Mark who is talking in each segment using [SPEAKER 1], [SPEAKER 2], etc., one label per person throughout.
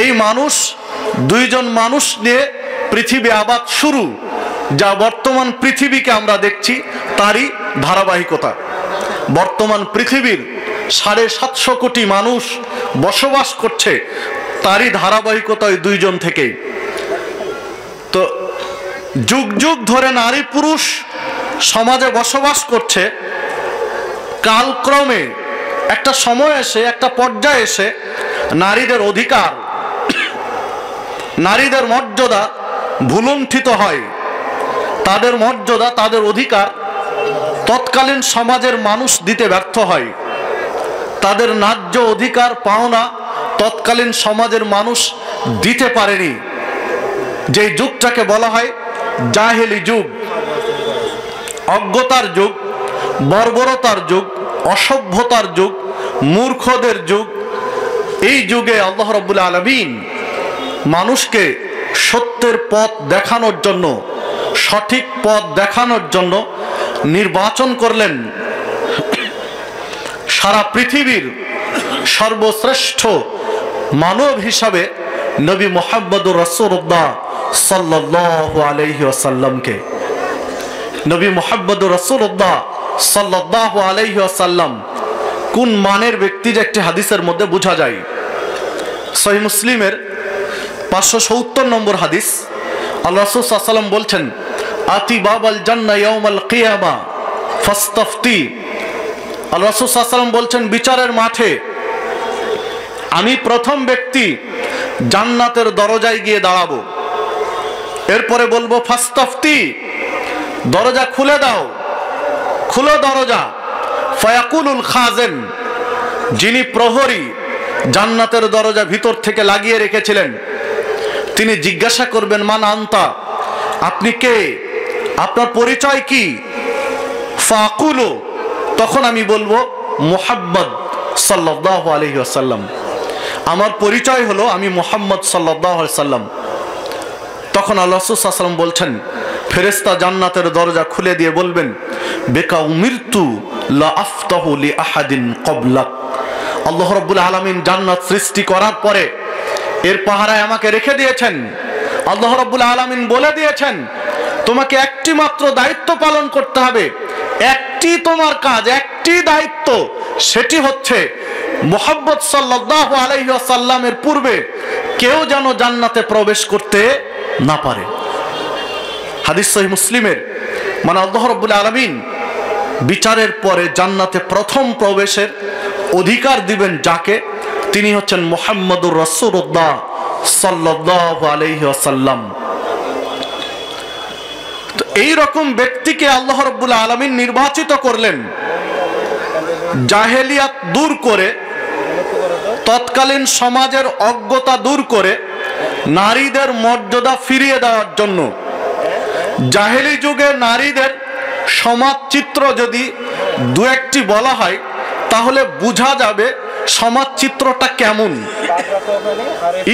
[SPEAKER 1] এই মানুষ, দুইজন মানুষ নিয়ে পৃথিবী আবাদ শুরু, যা বর্তমান পৃথিবীকে আমরা দেখছি তারই ধারাবাহিকতা। বর্তমান পৃথিবীর 750 কোটি মানুষ বসবাস করছে, তারই ধারাবাহিকতা ওই দুইজন থেকেই। তো যুগ যুগ ধরে নারী পুরুষ সমাজে বসবাস করছে। কালক্রমে একটা সময় এসে, একটা পর্যায়ে এসে নারীদের অধিকার, নারীদের মর্যাদা ভুলুণ্ঠিত হয়। তাদের মর্যাদা, তাদের অধিকার তৎকালীন সমাজের মানুষ দিতে ব্যর্থ হয়। তাদের ন্যায্য অধিকার পাওনা তৎকালীন সমাজের মানুষ দিতে পারেনি। যে যুগটাকে বলা হয় জাহেলি যুগ, অজ্ঞতার যুগ, বর্বরতার যুগ, অসভ্যতার যুগ, মূর্খদের যুগ। এই যুগে আল্লাহ রাব্বুল আলামিন মানুষকে সত্যের পথ দেখানোর জন্য, সঠিক পথ দেখানোর জন্য নির্বাচন করলেন সারা পৃথিবীর সর্বশ্রেষ্ঠ মানব হিসাবে নবী মুহাম্মদুর রাসূলুল্লাহ সাল্লাল্লাহু আলাইহি ওয়াসাল্লামকে। নবী মুহাম্মদুর রাসূলুল্লাহ সাল্লাল্লাহু আলাইহি ওয়াসাল্লাম কোন মানের ব্যক্তি, যে একটি হাদিসের মধ্যে বোঝা যায়। সহিহ মুসলিমের 570 নম্বর হাদিস, আল্লাহ রাসূল সাল্লাল্লাহু আলাইহি ওয়াসাল্লাম বলছেন, আতি বাবাল জান্নাহ ইয়াউমাল কিয়ামা ফাস্তাফতি। আল্লাহ রাসূল সাল্লাল্লাহু আলাইহি ওয়াসাল্লাম বলছেন, বিচারের মাঠে আমি প্রথম ব্যক্তি জান্নাতের দরজায় গিয়ে দাঁড়াবো। এরপরে বলবো ফাস্তাফতি, দরজা খুলে দাও, খুলো দরজা। ফায়াকুলুল খাজেন, যিনি প্রহরী জান্নাতের দরজা ভিতর থেকে লাগিয়ে রেখেছিলেন, তিনি জিজ্ঞাসা করবেন, মান আনতা, আপনি কে, আপনার পরিচয় কি? ফাকুলু, তখন আমি বলবো মুহাম্মদ সাল্লাল্লাহু আলাইহি ওয়াসাল্লাম, আমার পরিচয় হলো আমি মুহাম্মদ সাল্লাল্লাহু আলাইহি ওয়াসাল্লাম। তখন আল্লাহ রাসূল সাল্লাল্লাহু আলাইহি ওয়াসাল্লাম বলছেন, ফেরেশতা জান্নাতের দরজা খুলে দিয়ে বলবেন, বিকা উমিরতু লা আফতাহু লি আহাদিন ক্বাবলাক। আল্লাহ রাব্বুল আলামিন জান্নাত সৃষ্টি করার পরে এর পাহারায় আমাকে রেখে দিয়েছেন। আল্লাহ রাব্বুল আলামিন বলে দিয়েছেন, তোমাকে একটি মাত্র দায়িত্ব পালন করতে হবে, একটি তোমার কাজ, একটি দায়িত্ব, সেটি হচ্ছে মুহাম্মদ সাল্লাল্লাহু আলাইহি ওয়াসাল্লামের পূর্বে কেউ যেন জান্নাতে প্রবেশ করতে না পারে। হাদিস সহিহ মুসলিমের। মানে আল্লাহ রাব্বুল আলামিন বিচারের পরে জান্নাতে প্রথম প্রবেশের অধিকার দিবেন যাকে, তিনি হচ্ছেন মুহাম্মদুর রাসূলুল্লাহ সাল্লাল্লাহু আলাইহি ওয়াসাল্লাম। তো এই রকম ব্যক্তিকে আল্লাহ রাব্বুল আলামিন নির্বাচিত করলেন জাহেলিয়াত দূর করে, তৎকালীন সমাজের অজ্ঞতা দূর করে নারীদের মর্যাদা ফিরিয়ে দেওয়ার জন্য। জাহেলি যুগে নারীদের সমাজ চিত্র যদি দু একটি বলা হয় তাহলে বোঝা যাবে সমাজ চিত্রটা কেমন।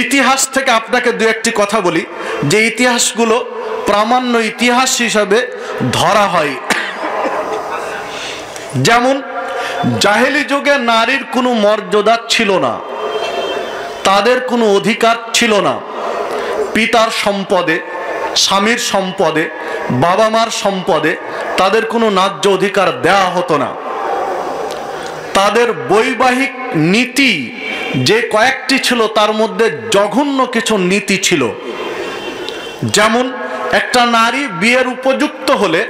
[SPEAKER 1] ইতিহাস থেকে আপনাকে দু একটি কথা বলি, যে ইতিহাসগুলো প্রামাণ্য ইতিহাস হিসাবে ধরা হয়। যেমন জাহেলি যুগে নারীর কোনো মর্যাদা ছিল না, তাদের কোনো অধিকার ছিল না। পিতার সম্পদে, স্বামীর সম্পদে, বাবা মার সম্পদে তাদের কোনো ন্যায্য অধিকার দেওয়া হতো না। তাদের বৈবাহিক নীতি যে কয়েকটি ছিল তার মধ্যে জঘন্য কিছু নীতি ছিল। যেমন একটা নারী বিয়ের উপযুক্ত হলে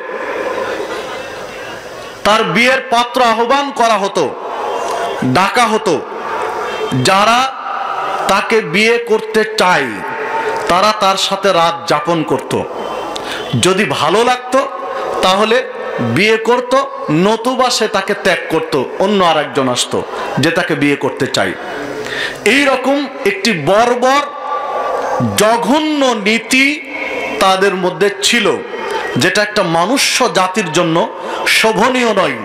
[SPEAKER 1] তার বিয়ের পাত্র আহ্বান করা হতো, ডাকা হতো। যারা তাকে বিয়ে করতে চায় তারা তার সাথে রাত যাপন করত। যদি ভালো লাগতো তাহলে বিয়ে করত, নতুবা সে তাকে ত্যাগ করত, অন্য আরেকজন আসতো যে তাকে বিয়ে করতে চায়। এই রকম একটি বর্বর জঘন্য নীতি তাদের মধ্যে ছিল, যেটা একটা মনুষ্য জাতির জন্য শোভনীয় নয়।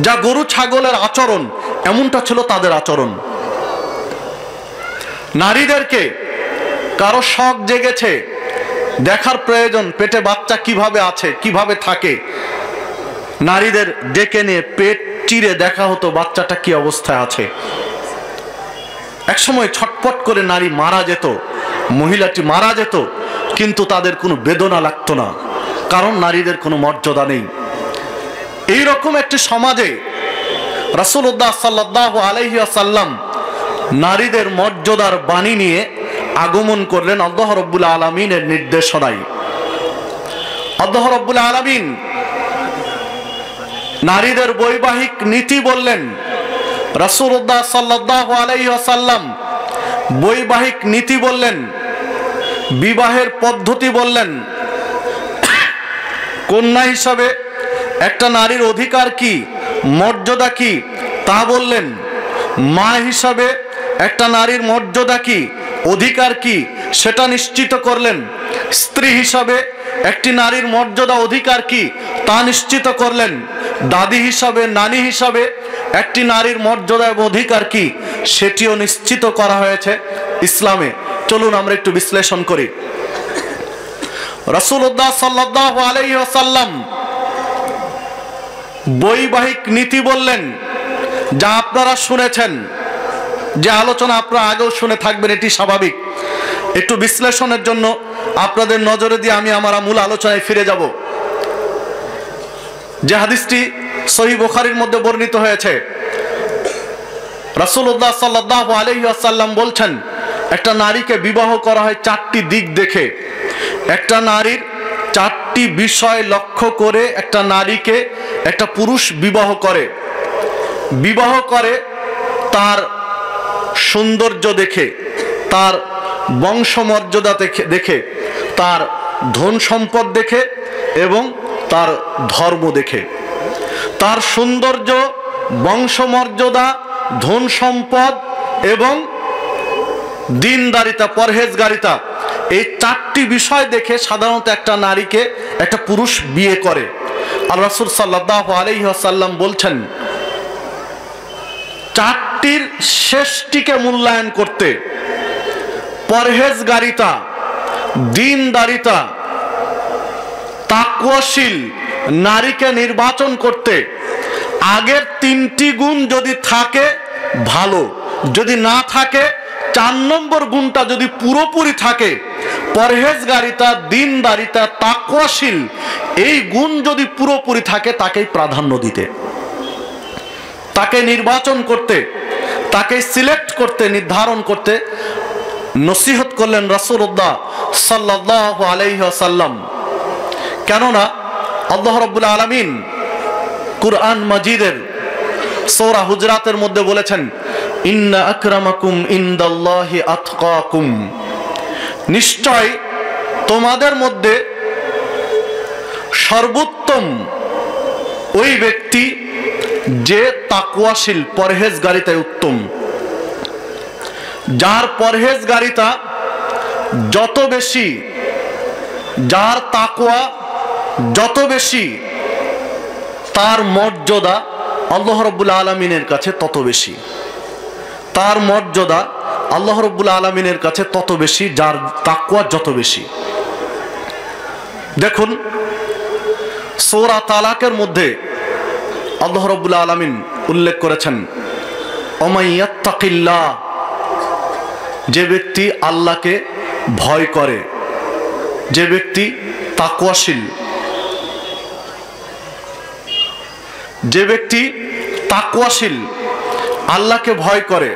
[SPEAKER 1] যা গরু ছাগলের আচরণ, এমনটা ছিল তাদের আচরণ। নারীদেরকে কারো শখ জেগেছে, দেখার প্রয়োজন পেটে বাচ্চা কিভাবে আছে, কিভাবে থাকে, নারীদের ডেকে নিয়ে পেট চিরে দেখা হতো বাচ্চাটা কি অবস্থায় আছে। একসময় ছটপট করে নারী মারা যেত, মহিলাটি মারা যেত, কিন্তু তাদের কোনো বেদনা লাগতো না, কারণ নারীদের কোনো মর্যাদা নেই। এইরকম একটি সমাজে রাসূলুল্লাহ সাল্লাল্লাহু আলাইহি ওয়াসাল্লাম নারীদের মর্যাদার বাণী নিয়ে আগমন করলেন আল্লাহ রাব্বুল আলামিনের নির্দেশনায়। আল্লাহ রাব্বুল আলামিন নারীদের বৈবাহিক নীতি বললেন। রাসূলুল্লাহ সাল্লাল্লাহু আলাইহি ওয়াসাল্লাম বৈবাহিক নীতি বললেন, বিবাহের পদ্ধতি বললেন, কন্যা হিসাবে একটা নারীর অধিকার কি, মর্যাদা কি তা বললেন। মা হিসাবে একটা নারীর মর্যাদা কি, অধিকার কি সেটা নিশ্চিত করলেন। স্ত্রী হিসাবে একটি নারীর মর্যাদা অধিকার কি তা নিশ্চিত করলেন। দাদি হিসাবে, নানি হিসাবে একটি নারীর মর্যাদা এবং অধিকার কি সেটিও নিশ্চিত করা হয়েছে ইসলামে। চলুন আমরা একটু বিশ্লেষণ করি। রাসূলুল্লাহ সাল্লাল্লাহু আলাইহি ওয়াসাল্লাম বৈবাহিক নীতি বললেন, যা আপনারা শুনেছেন, যে আলোচনা আপনারা আগেও শুনে থাকবেন, এটি স্বাভাবিক। একটু বিশ্লেষণের জন্য আপনাদের নজরে দিয়ে আমি আমার মূল আলোচনায় ফিরে যাব। যে হাদিসটি সহিহ বুখারীর মধ্যে বর্ণিত হয়েছে, রাসূলুল্লাহ সাল্লাল্লাহু আলাইহি ওয়াসাল্লাম বলছেন, একটা নারীকে বিবাহ করা হয় চারটি দিক দেখে। একটা নারীর চারটি বিষয় লক্ষ্য করে একটা নারীকে একটা পুরুষ বিবাহ করে। বিবাহ করে তার সৌন্দর্য দেখে, তার বংশমর্যাদা দেখে, তার ধন সম্পদ দেখে এবং তার ধর্ম দেখে। তার সৌন্দর্য, বংশমর্যাদা, ধন সম্পদ এবং দিনদারিতা, পরহেজগারিতা, এই চারটি বিষয় দেখে সাধারণত একটা নারীকে একটা পুরুষ বিয়ে করে। আর রাসূল সাল্লাল্লাহু আলাইহি ওয়াসাল্লাম বলছেন, চারটির শেষটিকে মূল্যায়ন করতে, পরহেজগারিতা, দিনদারিতা, তাকওয়াশীল নারীকে নির্বাচন করতে আগের তিনটি গুণ যদি থাকে ভালো, যদি না থাকে, 4 নম্বর গুণটা যদি পুরোপুরি থাকে, পরহেজগারিতা, দিনদারিতা, তাকওয়াশীল, এই গুণ যদি পুরোপুরি থাকে, তাকেই প্রাধান্য দিতে, তাকে নির্বাচন করতে, তাকে সিলেক্ট করতে, নির্ধারণ করতে নসিহত করলেন রাসূলুল্লাহ সাল্লাল্লাহু আলাইহি ওয়াসাল্লাম। কেননা আল্লাহ রাব্বুল আলামিন কুরআন মাজিদের সূরা হুজরাতের মধ্যে বলেছেন, ইন্না আকরামাকুম ইনদাল্লাহি আতকাকুম, নিশ্চয় তোমাদের মধ্যে সর্বোত্তম ওই ব্যক্তি যে তাকওয়াশীল, পরহেজগারিতায় উত্তম। যার পরহেজগারিতা যত বেশি, যার তাকওয়া যত বেশি, তার মর্যাদা আল্লাহ রাব্বুল আলামিনের কাছে তত বেশি। তার মর্যাদা আল্লাহ রাব্বুল আলামিনের কাছে তত বেশি, যার তাকওয়া যত বেশি। দেখুন সূরা তালাকের মধ্যে আল্লাহ রাব্বুল আলামিন উল্লেখ করেছেন, ওমাইয়াত্তাকিল্লাহ, যে ব্যক্তি আল্লাহকে ভয় করে, যে ব্যক্তি তাকওয়াশীল, যে ব্যক্তি তাকওয়াশীল, আল্লাহকে ভয় করে,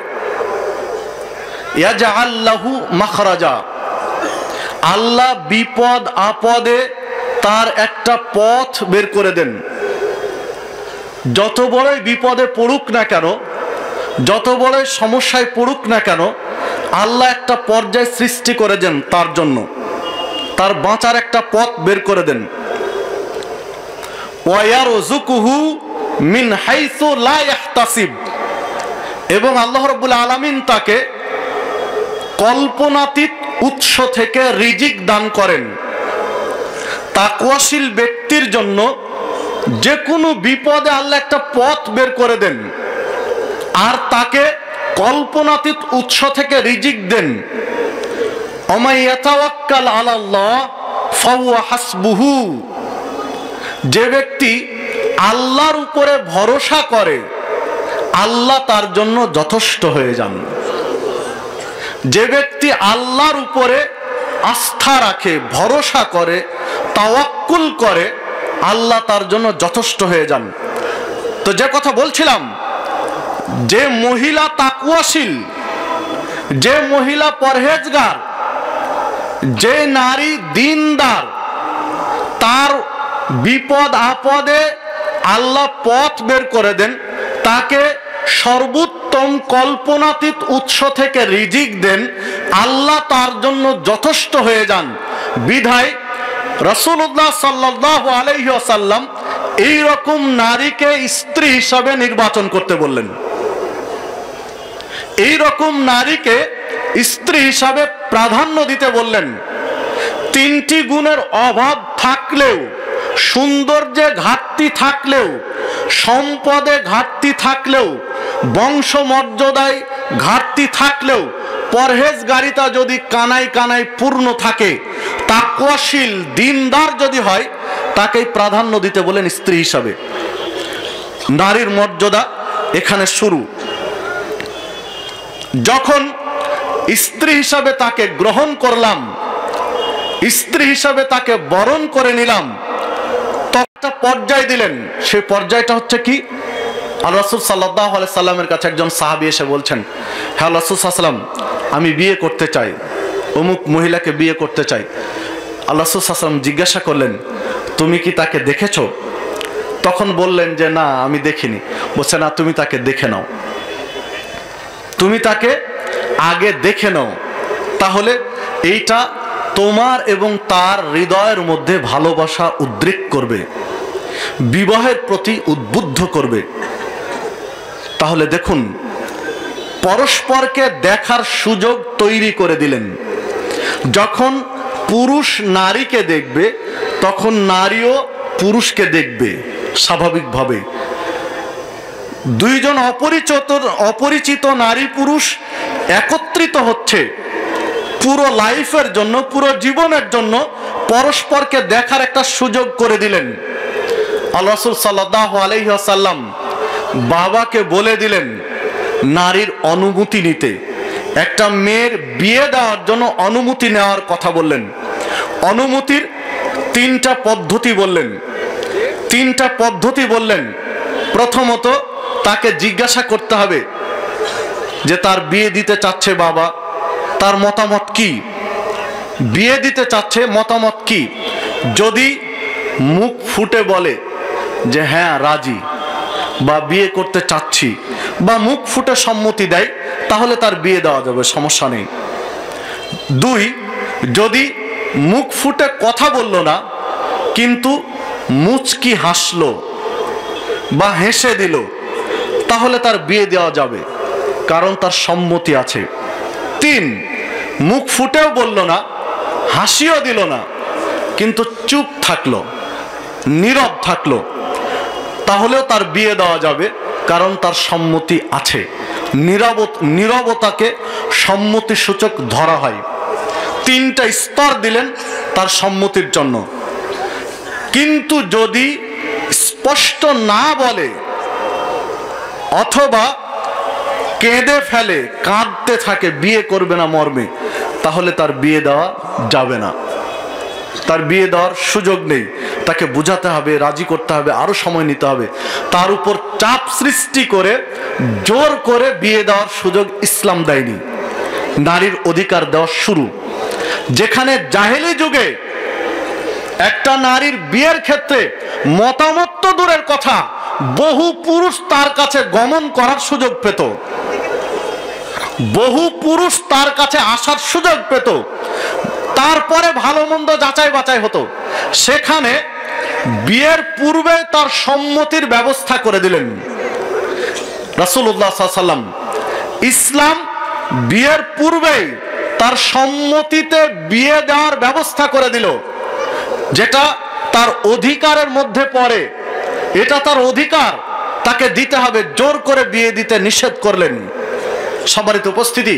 [SPEAKER 1] ইয়াজআল লাহু মাখরাজা, আল্লাহ বিপদ আপদে তার একটা পথ বের করে দেন। যত বড়ই বিপদে পড়ুক না কেন, যত বড়ই সমস্যায় পড়ুক না কেন, আল্লাহ একটা পর্যায় সৃষ্টি করে দেন তার জন্য, তার বাঁচার একটা পথ বের করে দেন। ওয়ায়ারযুকুহু মিন হাইসু লা ইয়াহতাসিব, এবং আল্লাহ রাব্বুল আলামিন তাকে কল্পনাতীত উৎস থেকে রিজিক দান করেন। তাকওয়াশীল ব্যক্তির জন্য যে কোনো বিপদে আল্লাহ একটা পথ বের করে দেন, আর তাকে কল্পনাতীত উৎস থেকে রিজিক দেন। ওমাই ইয়াতাওয়াক্কাল আলাল্লাহ ফাহুয়া হাসবুহু, যে ব্যক্তি আল্লাহর উপরে ভরসা করে, আল্লাহ তার জন্য যথেষ্ট হয়ে যান। যে ব্যক্তি আল্লাহর উপরে আস্থা রাখে, ভরসা করে, তাওয়াক্কুল করে, আল্লাহ তার জন্য যথেষ্ট হয়ে যান। তো যে কথা বলছিলাম, যে মহিলা তাকওয়াশীল, যে মহিলা পরহেজগার, যে নারী দ্বীনদার, তার বিপদ আপদে আল্লাহ পথ বের করে দেন, তাকে সর্বোত্তম কল্পনাতীত উৎস থেকে রিজিক দেন, আল্লাহ তার জন্য যথেষ্ট হয়ে যান। বিধায় রাসূলুল্লাহ সাল্লাল্লাহু আলাইহি ওয়াসাল্লাম এই রকম নারীকে স্ত্রী হিসাবে নির্বাচন করতে বললেন। এই রকম নারীকে স্ত্রী হিসাবে প্রাধান্য দিতে বললেন। তিনটি গুণের অভাব থাকলেও, সৌন্দর্যে ঘাটতি থাকলেও, সম্পদে ঘাটতি থাকলেও, বংশমর্যাদায় ঘাটতি থাকলেও, পরহেজগারিতা যদি কানায় কানায় পূর্ণ থাকে, তাকওয়াশীল দ্বীনদার যদি হয়, তাকেই প্রাধান্য দিতে বলেন স্ত্রী হিসাবে। নারীর মর্যাদা এখানে শুরু। যখন স্ত্রী হিসাবে তাকে গ্রহণ করলাম, স্ত্রী হিসাবে তাকে বরণ করে নিলাম, তখন একটা পর্যায় দিলেন। সেই পর্যায়টা হচ্ছে কি? আল্লাহ রাসূল সাল্লাল্লাহু আলাইহি সাল্লামের কাছে একজন সাহাবী এসে বলছেন, হে আল্লাহ রাসূল সাল্লাল্লাহু আলাইহি সাল্লাম, আমি বিয়ে করতে চাই, অমুক মহিলাকে বিয়ে করতে চাই। আল্লাহ রাসূল সাল্লাল্লাহু আলাইহি সাল্লাম জিজ্ঞাসা করলেন, তুমি কি তাকে দেখেছো? তখন বললেন যে না, আমি দেখিনি। বলছে না, তুমি তাকে দেখে নাও, তুমি তাকে আগে দেখে নাও, তাহলে এইটা তোমার এবং তার হৃদয়ের মধ্যে ভালোবাসা উদ্রেক করবে, বিবাহের প্রতি উদ্বুদ্ধ করবে। তাহলে দেখুন, পরস্পরকে দেখার সুযোগ তৈরি করে দিলেন। যখন পুরুষ নারীকে দেখবে, তখন নারীও পুরুষকে দেখবে স্বাভাবিকভাবে। দুইজন অপরিচিত নারী পুরুষ একত্রিত হচ্ছে পুরো লাইফের জন্য, পুরো জীবনের জন্য পরস্পরকে দেখার একটা সুযোগ করে দিলেন। আল্লাহ রাসূল সাল্লাল্লাহু আলাইহি ওয়াসাল্লাম বাবাকে বলে দিলেন নারীর অনুমতি নিতে। একটা মেয়ের বিয়ে দেওয়ার জন্য অনুমতি নেওয়ার কথা বললেন। অনুমতির তিনটা পদ্ধতি বললেন। তিনটা পদ্ধতি বললেন। প্রথমত, তাকে জিজ্ঞাসা করতে হবে যে তার বিয়ে দিতে চাচ্ছে বাবা, তার মতামত কি? বিয়ে দিতে চাচ্ছে, মতামত কি? যদি মুখ ফুটে বলে যে হ্যাঁ রাজি, বা বিয়ে করতে চাচ্ছি, বা মুখ ফুটে সম্মতি দেয়, তাহলে তার বিয়ে দেওয়া যাবে, সমস্যা নেই। দুই, যদি মুখ ফুটে কথা বলল না, কিন্তু মুচকি হাসলো বা হেসে দিল, তাহলে তার বিয়ে দেওয়া যাবে, কারণ তার সম্মতি আছে। তিন, মুখ ফুটেও বলল না, হাসিও দিল না, কিন্তু চুপ থাকলো, নীরব থাকলো, তাহলেও তার বিয়ে দেওয়া যাবে, কারণ তার সম্মতি আছে। নীরবতাকে সম্মতি সূচক ধরা হয়। তিনটা স্তর দিলেন তার সম্মতির জন্য। কিন্তু যদি স্পষ্ট না বলে অথবা কেঁদে ফেলে, কাঁদতে থাকে, বিয়ে করবে না মর্মে, তাহলে তার বিয়ে দেওয়া যাবে না, তার বিয়ে দেওয়ার সুযোগ নেই। তাকে বুঝাতে হবে, রাজি করতে হবে, আরো সময় নিতে হবে। তার উপর চাপ সৃষ্টি করে জোর করে বিয়ে দেওয়ার সুযোগ ইসলাম দেয়নি। নারীর অধিকার দেওয়া শুরু। যেখানে জাহেলি যুগে একটা নারীর বিয়ের ক্ষেত্রে মতামত তো দূরের কথা, বহু পুরুষ তার কাছে গমন করার সুযোগ পেত, বহু পুরুষ তার কাছে আসার সুযোগ পেত, তারপরে ভালো মন্দ যাচাই বাছাই হতো। সেখানে বিয়ের পূর্বে তার সম্মতির ব্যবস্থা করে দিলেন রাসূলুল্লাহ সাল্লাল্লাহু আলাইহি ওয়াসাল্লাম। ইসলাম বিয়ের পূর্বেই তার সম্মতিতে বিয়ে দেওয়ার ব্যবস্থা করে দিল, যেটা তার অধিকারের মধ্যে পড়ে। এটা তার অধিকার, তাকে দিতে হবে। জোর করে বিয়ে দিতে নিষেধ করলেন। সম্মানিত উপস্থিতি,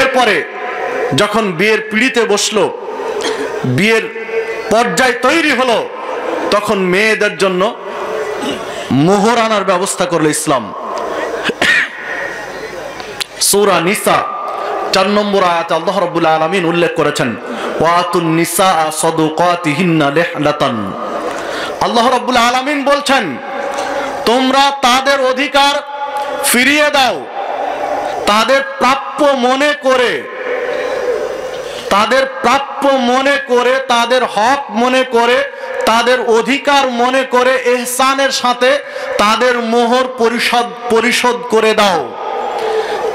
[SPEAKER 1] এরপরে যখন বিয়ের পিঁড়িতে বসলো, বিয়ের পর্যায় তৈরি হলো, তখন মেয়েদের জন্য মোহর আনার ব্যবস্থা করলো ইসলাম। সূরা নিসা 4 নম্বর আয়াতে আল্লাহ রাব্বুল আলামিন উল্লেখ করেছেন ওয়াতুন নিসা সাদুকাতিহিন্না লিহলাতান। আল্লাহ রাব্বুল আলামিন বলছেন তোমরা তাদের অধিকার ফিরিয়ে দাও, তাদের প্রাপ্য মনে করে, তাদের প্রাপ্য মনে করে, তাদের হক মনে করে, তাদের অধিকার মনে করে ইহসানের সাথে তাদের মোহর পরিশোধ করে দাও।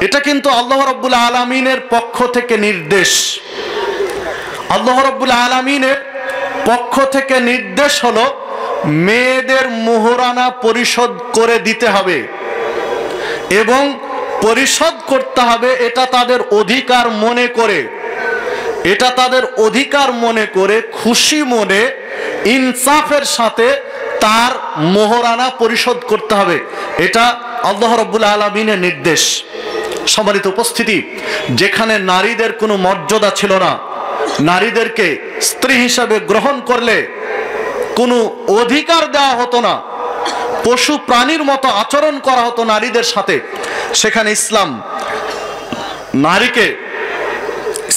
[SPEAKER 1] এটা কিন্তু আল্লাহ রাব্বুল আলামিনের পক্ষ থেকে নির্দেশ। আল্লাহ রাব্বুল আলামিনের পক্ষ থেকে নির্দেশ হলো মেয়েদের মোহরানা পরিশোধ করে দিতে হবে এবং পরিশোধ করতে হবে এটা তাদের অধিকার মনে করে, এটা তাদের অধিকার মনে করে খুশি মনে ইনসাফের সাথে তার মোহরানা পরিশোধ করতে হবে। এটা আল্লাহ রাব্বুল আলামিনের নির্দেশ। সম্মানিত উপস্থিতি, যেখানে নারীদের কোনো মর্যাদা ছিল না, নারীদেরকে স্ত্রী হিসাবে গ্রহণ করলে কোনো অধিকার দেওয়া হতো না, পশু প্রাণীর মতো আচরণ করা হতো নারীদের সাথে, সেখানে ইসলাম নারীকে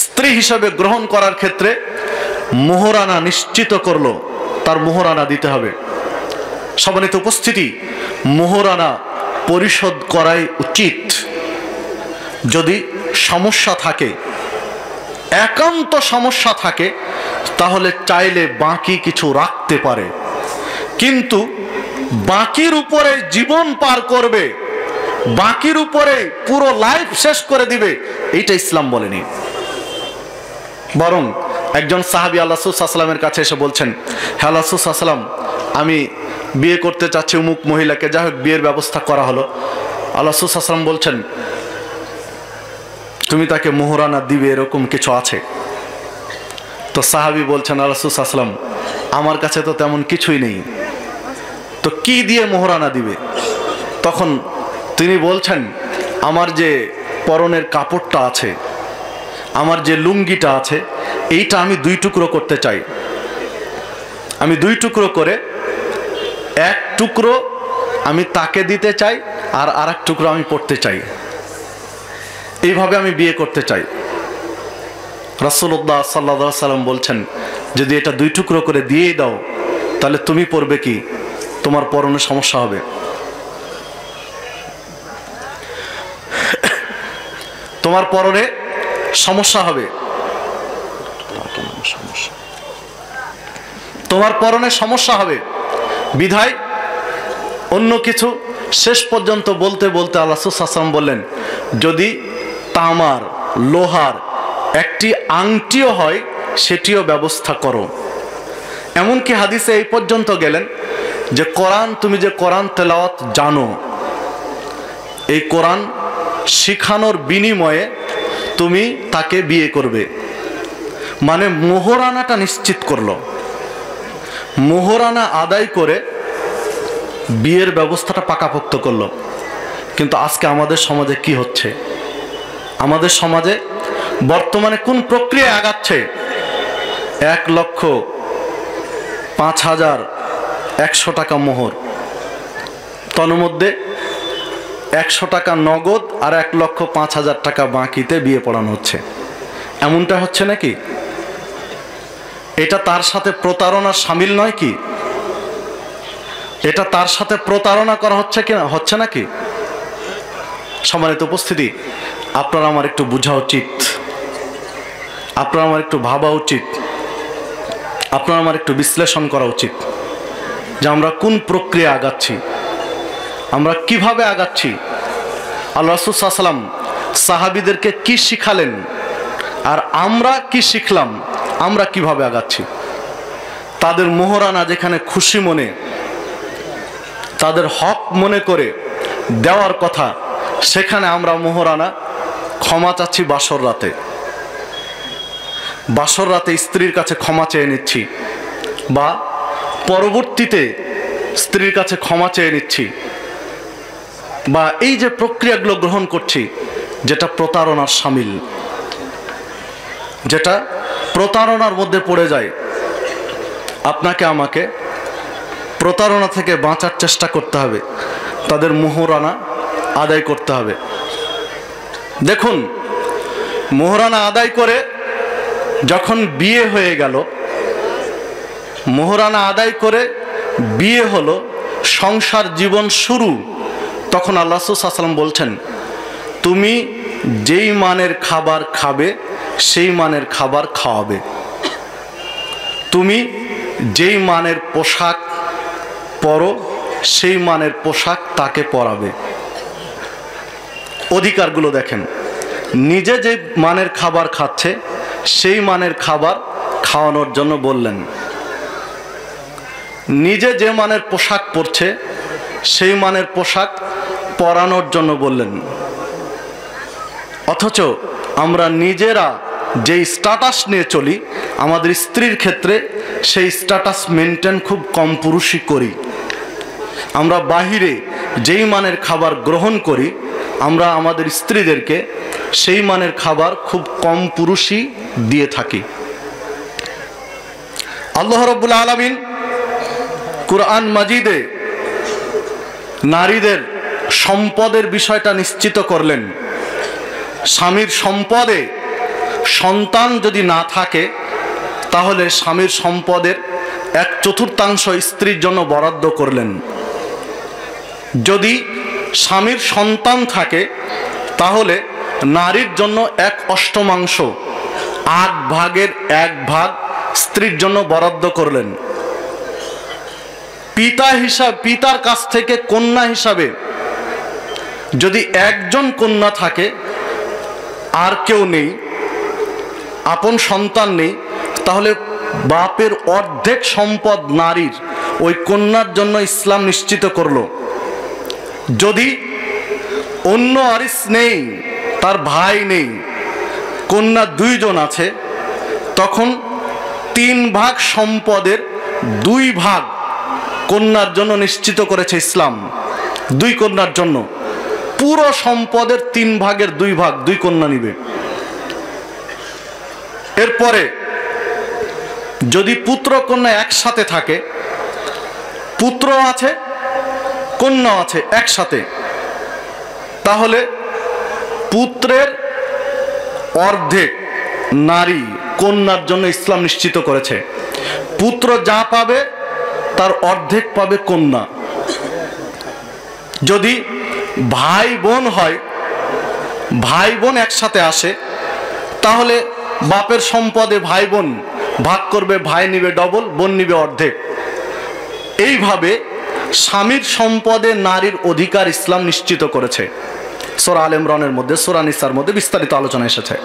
[SPEAKER 1] স্ত্রী হিসাবে গ্রহণ করার ক্ষেত্রে মোহরানা নিশ্চিত করলো, তার মোহরানা দিতে হবে। সম্মানিত উপস্থিতি, মোহরানা পরিশোধ করাই উচিত। যদি সমস্যা থাকে, একান্ত সমস্যা থাকে, তাহলে চাইলে বাকি কিছু রাখতে পারে, কিন্তু বাকির উপরে জীবন পার করবে, বাকির উপরে পুরো লাইফ শেষ করে দিবে, এইটা ইসলাম বলেনি। বরং একজন সাহাবী আল্লাহ রাসূল সাল্লাল্লাহু আলাইহি ওয়াসাল্লামের কাছে এসে বলছেন, হে আল্লাহ রাসূল সাল্লাল্লাহু আলাইহি ওয়াসাল্লাম, আমি বিয়ে করতে চাচ্ছি অমুক মহিলাকে। যাই হোক, বিয়ের ব্যবস্থা করা হলো। আল্লাহ রাসূল সাল্লাল্লাহু আলাইহি ওয়াসাল্লাম বলছেন তুমি তাকে মোহরানা দিবে, এরকম কিছু আছে? তো সাহাবী বলছেন, আল্লাহ রাসূল সাল্লাল্লাহু আলাইহি ওয়াসাল্লাম, আমার কাছে তো তেমন কিছুই নেই, তো কি দিয়ে মোহরানা দিবে? তখন তিনি বলছেন, আমার যে পরনের কাপড়টা আছে, আমার যে লুঙ্গিটা আছে, এইটা আমি 2 টুকরো করতে চাই। আমি 2 টুকরো করে 1 টুকরো আমি তাকে দিতে চাই, আর আরেক টুকরো আমি পড়তে চাই। এইভাবে আমি বিয়ে করতে চাই। রাসূলুল্লাহ সাল্লাল্লাহু আলাইহি ওয়াসাল্লাম বলছেন, যদি এটা 2 টুকরো করে দিয়েই দাও, তাহলে তুমি পড়বে কি? তোমার পরনে সমস্যা হবে। তোমার পরনে সমস্যা হবে, তোমার পরনে সমস্যা হবে। বিধায় অন্য কিছু শেষ পর্যন্ত বলতে বলতে আল্লাহ রাসূল সাল্লাল্লাহু আলাইহি ওয়াসাল্লাম বললেন, যদি তামার লোহার একটি আংটিও হয়, সেটিও ব্যবস্থা করো। এমনকি হাদিসে এই পর্যন্ত গেলেন যে কোরআন, তুমি যে কোরআন তেলাওয়াত জানো, এই কোরআন শিখানোর বিনিময়ে তুমি তাকে বিয়ে করবে। মানে মোহরানাটা নিশ্চিত করলো, মোহরানা আদায় করে বিয়ের ব্যবস্থাটা পাকাপোক্ত করলো। কিন্তু আজকে আমাদের সমাজে কি হচ্ছে? আমাদের সমাজে বর্তমানে কোন প্রক্রিয়া আগাচ্ছে? 1,05,100 টাকা মোহর, তন্মধ্যে 100 টাকা নগদ আর 1,05,000 টাকা বাকিতে বিয়ে পড়ানো হচ্ছে। এমনটা হচ্ছে নাকি? এটা তার সাথে প্রতারণা শামিল নয় কি? এটা তার সাথে প্রতারণা করা হচ্ছে কি না, হচ্ছে নাকি? সম্মানিত উপস্থিতি, আপনারা আমার একটু বোঝা উচিত, আপনারা আমার একটু ভাবা উচিত, আপনারা আমার একটু বিশ্লেষণ করা উচিত যে আমরা কোন প্রক্রিয়া আগাচ্ছি, আমরা কিভাবে আগাচ্ছি। আল্লাহ রাসূল সাল্লাল্লাহু আলাইহি ওয়াসাল্লাম সাহাবীদেরকে কি শিখালেন, আর আমরা কি শিখলাম, আমরা কিভাবে আগাচ্ছি। তাদের মোহরানা যেখানে খুশি মনে, তাদের হক মনে করে দেওয়ার কথা, সেখানে আমরা মোহরানা ক্ষমা চাচ্ছি বাসর রাতে। বাসর রাতে স্ত্রীর কাছে ক্ষমা চেয়ে নিচ্ছি, বা পরবর্তীতে স্ত্রীর কাছে ক্ষমা চেয়ে নিচ্ছি, বা এই যে প্রক্রিয়াগুলো গ্রহণ করছি, যেটা প্রতারণার শামিল, যেটা প্রতারণার মধ্যে পড়ে যায়। আপনাকে আমাকে প্রতারণা থেকে বাঁচার চেষ্টা করতে হবে, তাদের মোহরানা আদায় করতে হবে। দেখুন, মোহরানা আদায় করে যখন বিয়ে হয়ে গেল, মোহরানা আদায় করে বিয়ে হলো, সংসার জীবন শুরু, তখন আল্লাহ রাসূল সাল্লাল্লাহু আলাইহি ওয়াসাল্লাম বলছেন, তুমি যেই মানের খাবার খাবে সেই মানের খাবার খাওয়াবে, তুমি যেই মানের পোশাক পরো সেই মানের পোশাক তাকে পরাবে। অধিকারগুলো দেখেন, নিজে যে মানের খাবার খাচ্ছে সেই মানের খাবার খাওয়ানোর জন্য বললেন, নিজে যে মানের পোশাক পরছে সেই মানের পোশাক পরানোর জন্য বললেন। অথচ আমরা নিজেরা যেই স্ট্যাটাস নিয়ে চলি, আমাদের স্ত্রীর ক্ষেত্রে সেই স্ট্যাটাস মেনটেন খুব কম পুরুষই করি। আমরা বাহিরে যেই মানের খাবার গ্রহণ করি, আমরা আমাদের স্ত্রীদেরকে সেই মানের খাবার খুব কম পুরুষই দিয়ে থাকি। আল্লাহ রাব্বুল আলামিন কুরআন মাজিদে নারীদের সম্পদের বিষয়টা নিশ্চিত করলেন। স্বামীর সম্পদে সন্তান যদি না থাকে তাহলে স্বামীর সম্পদের 1/4 স্ত্রীর জন্য বরাদ্দ করলেন। যদি স্বামীর সন্তান থাকে তাহলে নারীর জন্য 1/8, 8 ভাগের 1 ভাগ স্ত্রীর জন্য বরাদ্দ করলেন। পিতার কাছ থেকে কন্যা হিসাবে যদি একজন কন্যা থাকে, আর কেউ নেই, আপন সন্তান নেই, তাহলে বাপের অর্ধেক সম্পদ নারীর ওই কন্যার জন্য ইসলাম নিশ্চিত করলো। যদি অন্য ওয়ারিস নেই, তার ভাই নেই, কন্যা 2 জন আছে, তখন 3 ভাগ সম্পদের 2 ভাগ কন্যার জন্য নিশ্চিত করেছে ইসলাম। 2 কন্যার জন্য পুরো সম্পদের 3 ভাগের 2 ভাগ 2 কন্যা নিবে। এরপরে যদি পুত্র কন্যা একসাথে থাকে, পুত্র আছে কন্যা আছে একসাথে, তাহলে পুত্রের অর্ধেক নারী কন্যার জন্য ইসলাম নিশ্চিত করেছে। পুত্র যা পাবে তার অর্ধেক পাবে কন্যা। যদি ভাই বোন হয়, ভাই বোন একসাথে আসে, তাহলে বাপের সম্পদে ভাই বোন ভাগ করবে, ভাই নিবে ডবল, বোন নিবে অর্ধেক। এইভাবে স্বামীর সম্পদে নারীর অধিকার ইসলাম নিশ্চিত করেছে। সূরা আলে ইমরানের মধ্যে, সূরা নিসার মধ্যে বিস্তারিত আলোচনা এসেছে।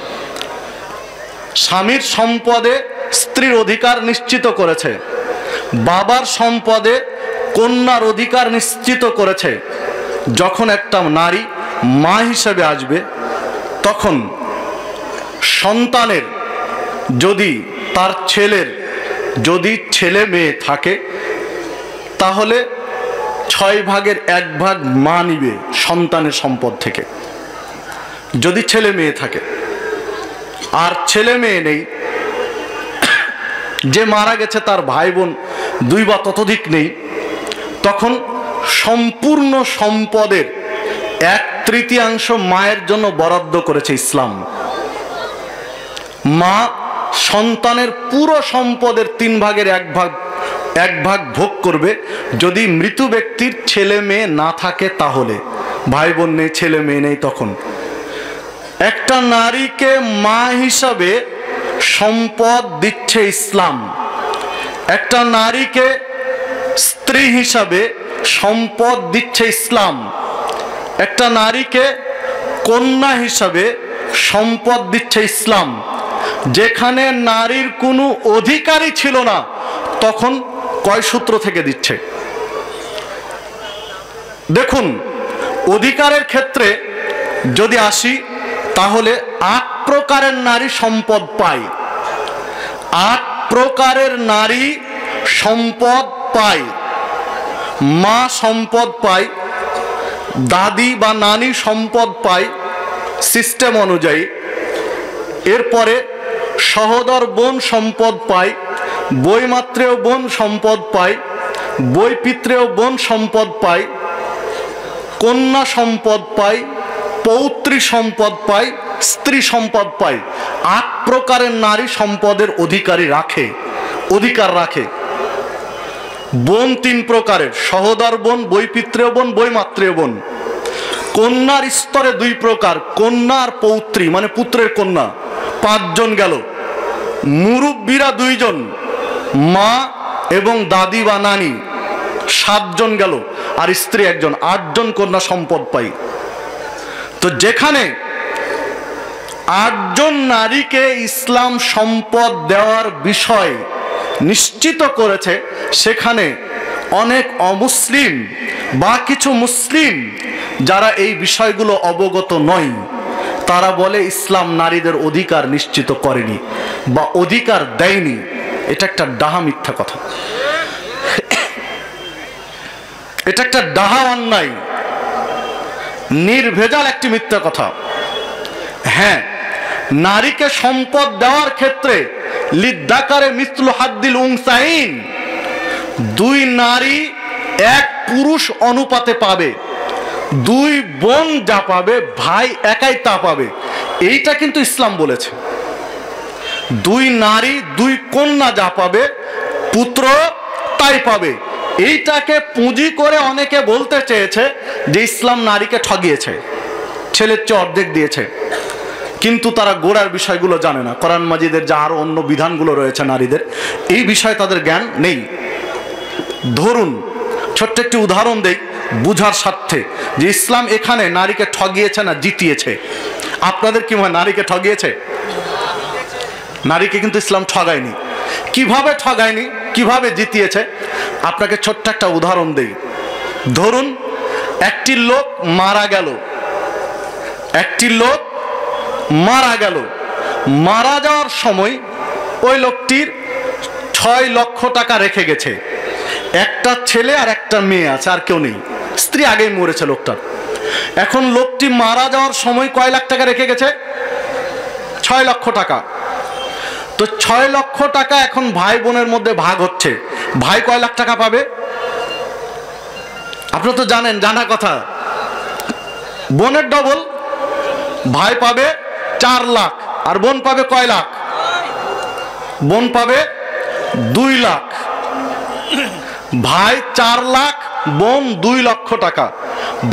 [SPEAKER 1] স্বামীর সম্পদে স্ত্রীর অধিকার নিশ্চিত করেছে, বাবার সম্পদে কন্যার অধিকার নিশ্চিত করেছে। যখন একটা নারী মা হিসেবে আসবে, তখন সন্তানের যদি তার যদি ছেলে মেয়ে থাকে, তাহলে 6 ভাগের 1 ভাগ মা নিবে সন্তানের সম্পদ থেকে, যদি ছেলে মেয়ে থাকে। আর ছেলে মেয়ে নেই, যে মারা গেছে তার ভাই বোন 2 বা ততোধিক নেই, তখন সম্পূর্ণ সম্পদের 1/3 মায়ের জন্য বরাদ্দ করেছে ইসলাম। মা সন্তানের পুরো সম্পদের 3 ভাগের 1 ভাগ ভোগ করবে। যদি মৃত ব্যক্তির ছেলে মেয়ে না থাকে, তাহলে ভাই বোন নেই, ছেলে মেয়ে নেই, তখন একটা নারীকে মা হিসাবে সম্পদ দিচ্ছে ইসলাম। একটা নারীকে স্ত্রী হিসাবে সম্পদ দিচ্ছে ইসলাম। একটা নারীকে কন্যা হিসাবে সম্পদ দিচ্ছে ইসলাম। যেখানে নারীর কোনো অধিকারই ছিল না, তখন কয় সূত্র থেকে দিচ্ছে দেখুন। অধিকারের ক্ষেত্রে যদি আসি, তাহলে 8 প্রকারের নারী সম্পদ পায়। 8 প্রকারের নারী সম্পদ পায়। মা সম্পদ পায়, দাদি বা নানি সম্পদ পায় সিস্টেম অনুযায়ী। এরপরে সহোদর বোন সম্পদ পায়, বৈমাত্রেয় বোন সম্পদ পায়, বৈপিত্রেয় বোন সম্পদ পায়, কন্যা সম্পদ পায়, পৌত্রী সম্পদ পায়, স্ত্রী সম্পদ পায়, 8 প্রকারের নারী সম্পদের অধিকার রাখে। বোন 3 প্রকারের, সহোদর বোন, বৈপিত্রীয় বোন, বৈমাত্রীয় বোন। কন্যার স্তরে 2 প্রকার, কন্যা আর পৌত্রী মানে পুত্রের কন্যা, 5 জন গেল। মুরব্বীরা 2 জন, মা এবং দাদি বা নানি, 7 জন গেল। আর স্ত্রী 1 জন, 8 জন কন্যা সম্পদ পাই। তো যেখানে 8 জন নারীকে ইসলাম সম্পদ দেওয়ার বিষয় নিশ্চিত করেছে, সেখানে অনেক অমুসলিম বা কিছু মুসলিম যারা এই বিষয়গুলো অবগত নয়, তারা বলে ইসলাম নারীদের অধিকার নিশ্চিত করেনি বা অধিকার দেয়নি। এটা একটা ডাহা মিথ্যা কথা, এটা একটা ডাহা অন্যায়, নির্ভেজাল একটি মিথ্যা কথা। হ্যাঁ, নারীকে সম্পদ দেওয়ার ক্ষেত্রে লিদ্দাকারে মিসলু হাদ্দিল উনসাইন, 2 নারী 1 পুরুষ অনুপাতে পাবে। 2 বোন যা পাবে, ভাই একাই তা পাবে। এইটা কিন্তু ইসলাম বলেছে। 2 নারী 2 কন্যা যা পাবে, পুত্র তাই পাবে। এইটাকে পুঁজি করে অনেকে বলতে চেয়েছে যে ইসলাম নারীকে ঠগিয়েছে, ছেলের চেয়ে অর্ধেক দিয়েছে। কিন্তু তারা গোড়ার বিষয়গুলো জানে না। কোরআন মাজিদের যা আরো অন্য বিধানগুলো রয়েছে নারীদের, এই বিষয়ে তাদের জ্ঞান নেই। ধরুন ছোট্ট একটি উদাহরণ দেই বুঝার স্বার্থে, যে ইসলাম এখানে নারীকে ঠগিয়েছে না জিতিয়েছে। আপনাদের কি মনে, নারীকে ঠগিয়েছে? নারীকে কিন্তু ইসলাম ঠগায়নি। কিভাবে ঠগায়নি, কিভাবে জিতিয়েছে, আপনাকে ছোট্ট একটা উদাহরণ দেই। ধরুন একটি লোক মারা গেল, মারা যাওয়ার সময় ওই লোকটির 6 লক্ষ টাকা রেখে গেছে। একটা ছেলে আর একটা মেয়ে আছে, আর কেউ নেই। স্ত্রী আগেই মরেছে লোকটার। এখন লোকটি মারা যাওয়ার সময় কয় লাখ টাকা রেখে গেছে? 6 লক্ষ টাকা। তো 6 লক্ষ টাকা এখন ভাই বোনের মধ্যে ভাগ হচ্ছে। ভাই কয় লাখ টাকা পাবে? আপনারা তো জানেন, জানা কথা। বোনের ডবল, ভাই পাবে 4 লাখ, আর বোন পাবে কয় লাখ? বোন পাবে 2 লাখ। ভাই 4 লাখ, বোন 2 লক্ষ টাকা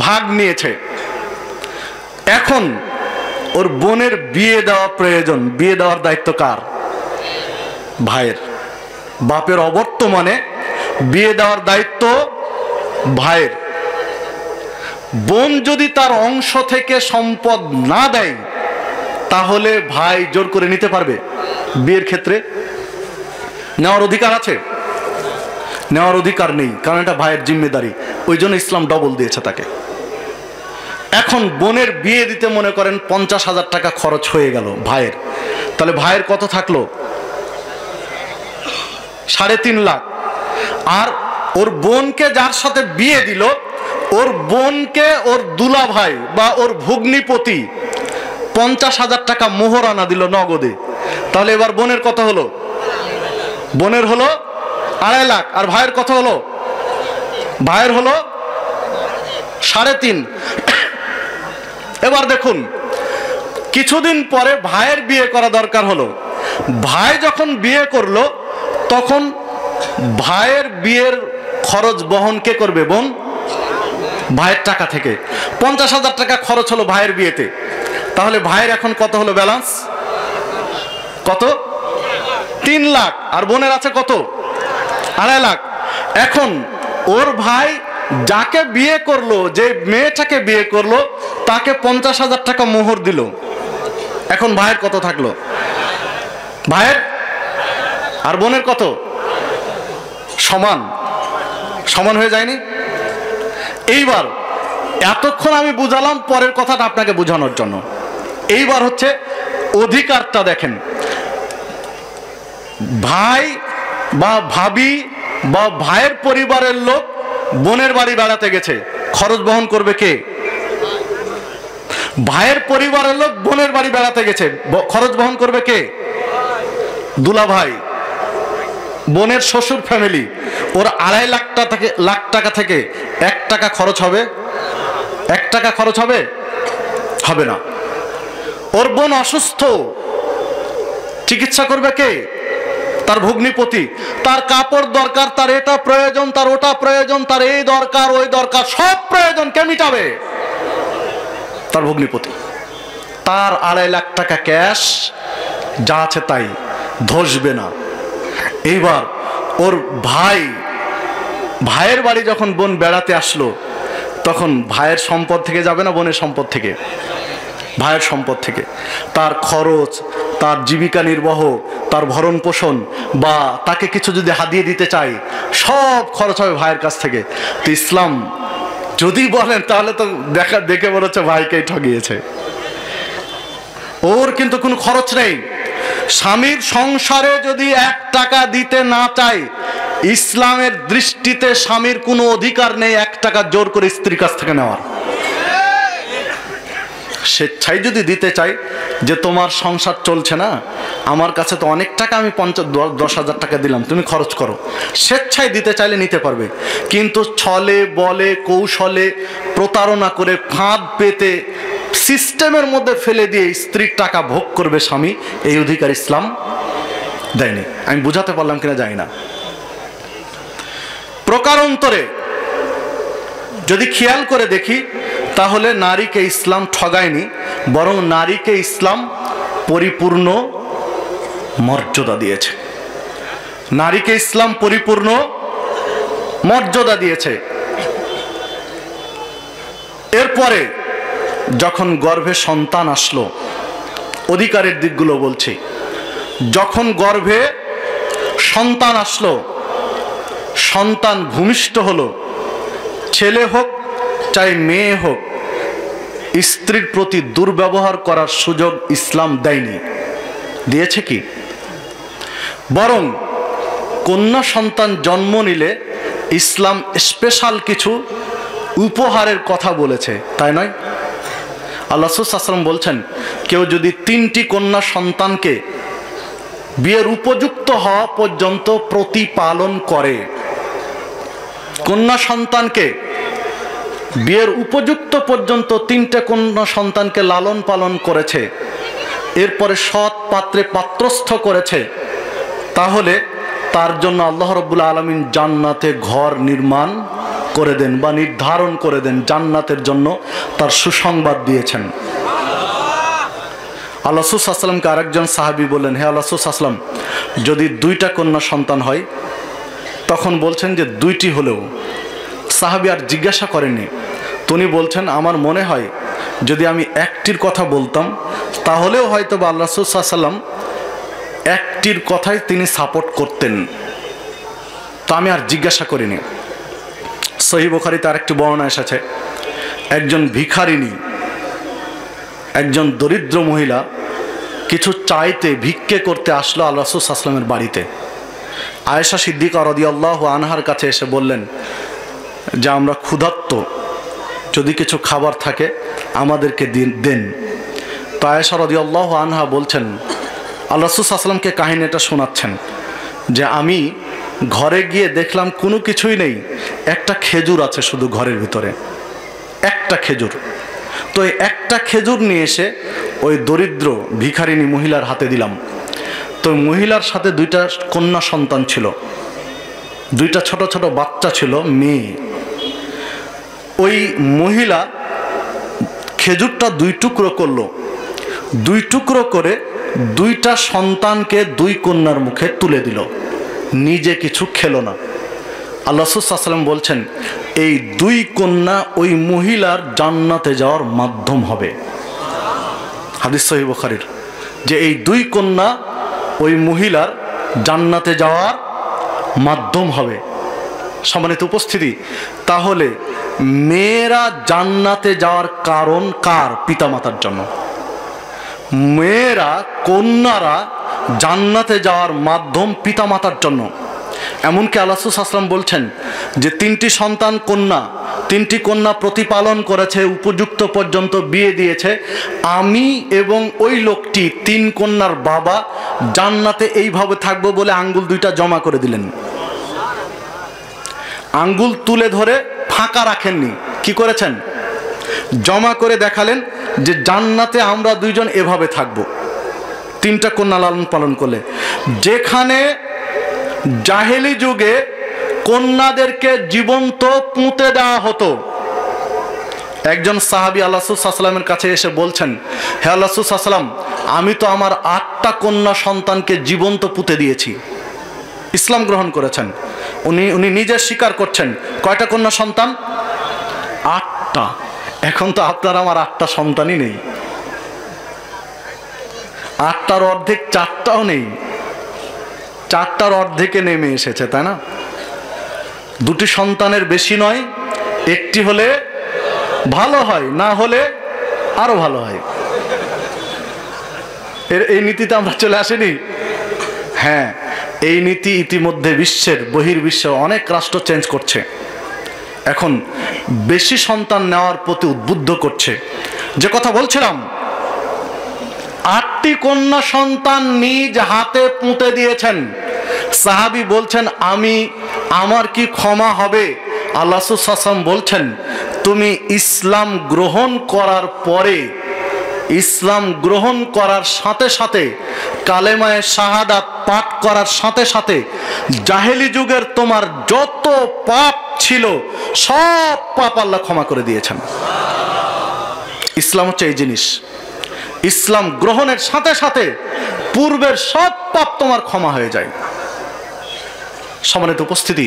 [SPEAKER 1] ভাগ নিয়েছে। এখন ওর বোনের বিয়ে দেওয়া প্রয়োজন। বিয়ে দেওয়ার দায়িত্ব কার? ভাইয়ের। বাপের অবর্তমানে বিয়ে দেওয়ার দায়িত্ব ভাইয়ের। বোন যদি তার অংশ থেকে সম্পদ না দেয়, তাহলে ভাই জোর করে নিতে পারবে? বিয়ের ক্ষেত্রে নেওয়ার অধিকার আছে? নেওয়ার অধিকার নেই, কারণ এটা ভাইয়ের জিম্মেদারি। ওই জন্য ইসলাম ডবল দিয়েছে তাকে। এখন বোনের বিয়ে দিতে মনে করেন 50,000 টাকা খরচ হয়ে গেল ভাইয়ের, তাহলে ভাইয়ের কত থাকলো? 3.5 লাখ। আর ওর বোনকে যার সাথে বিয়ে দিল, ওর বোনকে ওর দুলা ভাই বা ওর ভগ্নিপতি 50,000 টাকা মোহরানা দিল নগদে। তাহলে এবার বোনের কত হলো? বোনের হলো 2.5 লাখ। আর ভাইয়ের কত হলো? ভাইয়ের হলো 3.5। এবার দেখুন, কিছুদিন পরে ভাইয়ের বিয়ে করা দরকার হলো। ভাই যখন বিয়ে করলো, তখন ভাইয়ের বিয়ের খরচ বহন কে করবে? বোন। ভাইয়ের টাকা থেকে 50,000 টাকা খরচ হলো ভাইয়ের বিয়েতে। তাহলে ভাইয়ের এখন কত হলো ব্যালেন্স? কত? 3 লাখ। আর বোনের আছে কত? 2.5 লাখ। এখন ওর ভাই যাকে বিয়ে করলো, যে মেয়েটাকে বিয়ে করলো, তাকে 50,000 টাকা মোহর দিল। এখন ভাইয়ের কত থাকলো? ভাইয়ের আর বোনের কত? সমান। সমান হয়ে যায়নি? এইবার এতক্ষণ আমি বুঝালাম পরের কথাটা আপনাকে বোঝানোর জন্য। এইবার হচ্ছে অধিকারটা দেখেন। ভাই বা ভাবি বা ভাইয়ের পরিবারের লোক বোনের বাড়ি বেড়াতে গেছে, খরচ বহন করবে কে? ভাইয়ের পরিবারের লোক বোনের বাড়ি বেড়াতে গেছে, খরচ বহন করবে কে? দুলা ভাই। বোনের শ্বশুর ফ্যামিলি, ওর 2.5 লাখ টাকা থেকে 1 টাকা খরচ হবে? 1 টাকা খরচ হবে? হবে না। ওর বোন অসুস্থ, চিকিৎসা করবে কে? তার ভগ্নিপতি। তার কাপড় দরকার, তার এটা প্রয়োজন, তার ওটা প্রয়োজন, তার এই দরকার ওই দরকার, সব প্রয়োজন কে মিটাবে? তার ভগ্নিপতি। তার 2.5 লাখ টাকা ক্যাশ, যা আছে তাই, ধসবে না। এইবার ওর ভাইয়ের বাড়ি যখন বোন বেড়াতে আসলো, তখন ভাইয়ের সম্পদ থেকে যাবে না বোনের সম্পদ থেকে? ভাইয়ের সম্পদ থেকে। তার খরচ, তার জীবিকা নির্বাহ, তার ভরণ পোষণ, বা তাকে কিছু যদি হাদিয়ে দিতে চাই, সব খরচ হবে ভাইয়ের কাছ থেকে। তো ইসলাম যদি বলেন তাহলে তো দেখে মনে হচ্ছে ভাইকেই ঠগিয়েছে। ওর কিন্তু কোনো খরচ নেই। স্বামীর সংসারে যদি 1 টাকা দিতে না চায়, ইসলামের দৃষ্টিতে স্বামীর কোনো অধিকার নেই 1 টাকা জোর করে স্ত্রীর কাছ থেকে নেওয়ার। স্বেচ্ছায় যদি দিতে চাই যে তোমার সংসার চলছে না, আমার কাছে তো অনেক টাকা, আমি 10,000 টাকা দিলাম, তুমি খরচ করো, স্বেচ্ছায় দিতে চাইলে নিতে পারবে। কিন্তু ছলে বলে কৌশলে প্রতারণা করে ফাঁদ পেতে সিস্টেমের মধ্যে ফেলে দিয়ে স্ত্রীর টাকা ভোগ করবে স্বামী, এই অধিকার ইসলাম দেয়নি। আমি বুঝাতে পারলাম কিনা জানি না। প্রকারান্তরে যদি খেয়াল করে দেখি, তাহলে নারীকে ইসলাম ঠগায়নি, বরং নারীকে ইসলাম পরিপূর্ণ মর্যাদা দিয়েছে। নারীকে ইসলাম পরিপূর্ণ মর্যাদা দিয়েছে। এরপরে যখন গর্ভে সন্তান আসলো, অধিকারের দিকগুলো বলছি। যখন গর্ভে সন্তান আসলো, সন্তান ভূমিষ্ঠ হলো, ছেলে হোক চাই মেয়ে হোক, স্ত্রীর প্রতি দুর্ব্যবহার করার সুযোগ ইসলাম দেয়নি। দিয়েছে কি? বরং কন্যা সন্তান জন্ম নিলে ইসলাম স্পেশাল কিছু উপহারের কথা বলেছে, তাই নয়? আল্লাহ রাসূল সাল্লাল্লাহু আলাইহি ওয়াসাল্লাম বলছেন, কেউ যদি 3টি কন্যা সন্তানকে বিয়ের উপযুক্ত হওয়া পর্যন্ত প্রতিপালন করে, কন্যা সন্তানকে বিয়ের উপযুক্ত পর্যন্ত 3টে কন্যা সন্তানকে লালন পালন করেছে, এরপরে সৎ পাত্রে পাত্রস্থ করেছে, তাহলে তার জন্য আল্লাহ রাব্বুল আলামিন জান্নাতে ঘর নির্মাণ করে দেন বা নির্ধারণ করে দেন, জান্নাতের জন্য তার সুসংবাদ দিয়েছেন। আল্লাহ রাসূল সাল্লাল্লাহু আলাইহি ওয়াসাল্লামকে আরেকজন সাহাবী বললেন, হে আল্লাহ রাসূল সাল্লাল্লাহু আলাইহি ওয়াসাল্লাম, যদি 2টা কন্যা সন্তান হয়, তখন বলছেন যে 2টি হলেও। সাহাবী আর জিজ্ঞাসা করেনি, তিনি বলছেন, আমার মনে হয় যদি আমি 1টির কথা বলতাম, তাহলেও হয়তো বা আল্লাহ রাসূল সাল্লাল্লাহু আলাইহি ওয়াসাল্লাম 1টির কথাই তিনি সাপোর্ট করতেন, তো আমি আর জিজ্ঞাসা করিনি। সহিহ বুখারীতে আরেকটি বর্ণনা এসেছে, একজন ভিখারিনী, একজন দরিদ্র মহিলা কিছু চাইতে, ভিক্ষে করতে আসলো আল্লাহ রাসূল সাল্লাল্লাহু আলাইহি ওয়াসাল্লামের বাড়িতে। আয়েশা সিদ্দিকা রাদিয়াল্লাহু আনহার কাছে এসে বললেন যে আমরা ক্ষুধার্ত, যদি কিছু খাবার থাকে আমাদেরকে দেন। তো আয়েশা রাদিয়াল্লাহু আনহা বলছেন, আল্লাহ রাসূল সাল্লাল্লাহু আলাইহি ওয়াসাল্লামকে কাহিনীটা শোনাচ্ছেন যে আমি ঘরে গিয়ে দেখলাম কোনো কিছুই নেই, একটা খেজুর আছে শুধু ঘরের ভিতরে, একটা খেজুর। তো এই একটা খেজুর নিয়ে এসে ওই দরিদ্র ভিখারিনী মহিলার হাতে দিলাম। তো মহিলার সাথে 2টা কন্যা সন্তান ছিল, 2টা ছোট ছোট বাচ্চা ছিল, মেয়ে। ওই মহিলা খেজুরটা 2 টুকরো করলো, 2 টুকরো করে 2টা সন্তানকে 2 কন্যার মুখে তুলে দিল, নিজে কিছু খেলো না। আল্লাহ রাসূল সাল্লাল্লাহু আলাইহি ওয়াসাল্লাম বলছেন, এই 2 কন্যা ওই মহিলার জান্নাতে যাওয়ার মাধ্যম হবে। হাদিস সহিহ বুখারীর, যে এই 2 কন্যা ওই মহিলার জান্নাতে যাওয়ার মাধ্যম হবে। সম্মানিত উপস্থিতি, তাহলে মেয়েরা জান্নাতে যাওয়ার কারণ কার? পিতামাতার জন্য। মেয়েরা, কন্যারা জান্নাতে যাওয়ার মাধ্যম পিতামাতার জন্য। এমনকি আল্লাহ রাসূল সাল্লাল্লাহু আলাইহি ওয়াসাল্লাম বলছেন যে 3টি সন্তান কন্যা, 3টি কন্যা প্রতিপালন করেছে, উপযুক্ত পর্যন্ত বিয়ে দিয়েছে, আমি এবং ওই লোকটি 3 কন্যার বাবা জান্নাতে এইভাবে থাকবো বলে আঙ্গুল 2টা জমা করে দিলেন। আঙ্গুল তুলে ধরে ফাঁকা রাখেননি, কি করেছেন? জমা করে দেখালেন, যে জান্নাতে আমরা দুইজন এভাবে থাকব, তিনটা কন্যা লালন পালন করলে। যেখানে জাহেলি যুগে কন্যাদেরকে জীবন্ত পুঁতে দেওয়া হতো, একজন সাহাবী আল্লাহ রাসূল সাল্লাল্লাহু আলাইহি ওয়াসাল্লামের কাছে এসে বলছেন, হে আল্লাহ রাসূল সাল্লাল্লাহু আলাইহি ওয়াসাল্লাম, আমি তো আমার 8টা কন্যা সন্তানকে জীবন্ত পুঁতে দিয়েছি। ইসলাম গ্রহণ করেছেন, উনি নিজে স্বীকার করছেন। কয়টা কন্যা সন্তান? 8টা। এখন তো আপনার আমার 8টা সন্তানই নেই, 8টার অর্ধেক 4টাও নেই, 4টার অর্ধেকে নেমে এসেছে, তাই না? 2টি সন্তানের বেশি নয়, একটি হলে ভালো হয়, না হলে আরো ভালো হয়। এই নীতিতে আমরা চলে আসিনি? হ্যাঁ, এই নীতি ইতিমধ্যে বিশ্বের বহির্বিশ্বে অনেক রাষ্ট্র চেঞ্জ করছে, এখন বেশি সন্তান নেওয়ার প্রতি উদ্বুদ্ধ করছে। যে কথা বলছিলাম, 8টি কন্যা সন্তান নিজ হাতে পুঁতে দিয়েছেন। সাহাবী বলছেন, আমার কি ক্ষমা হবে? আল্লাহ রাসূল সাল্লাল্লাহু আলাইহি ওয়াসাল্লাম বলছেন, তুমি ইসলাম গ্রহণ করার পরে, ইসলাম গ্রহণ করার সাথে সাথে, কালেমায়ে শাহাদাত পাঠ করার সাথে সাথে জাহেলি যুগের তোমার যত পাপ ছিল সব পাপ আল্লাহ ক্ষমা করে দিয়েছেন। ইসলাম হচ্ছে এই জিনিস, ইসলাম গ্রহণের সাথে সাথে পূর্বের সব পাপ তোমার ক্ষমা হয়ে যায়। সম্মানিত উপস্থিতি,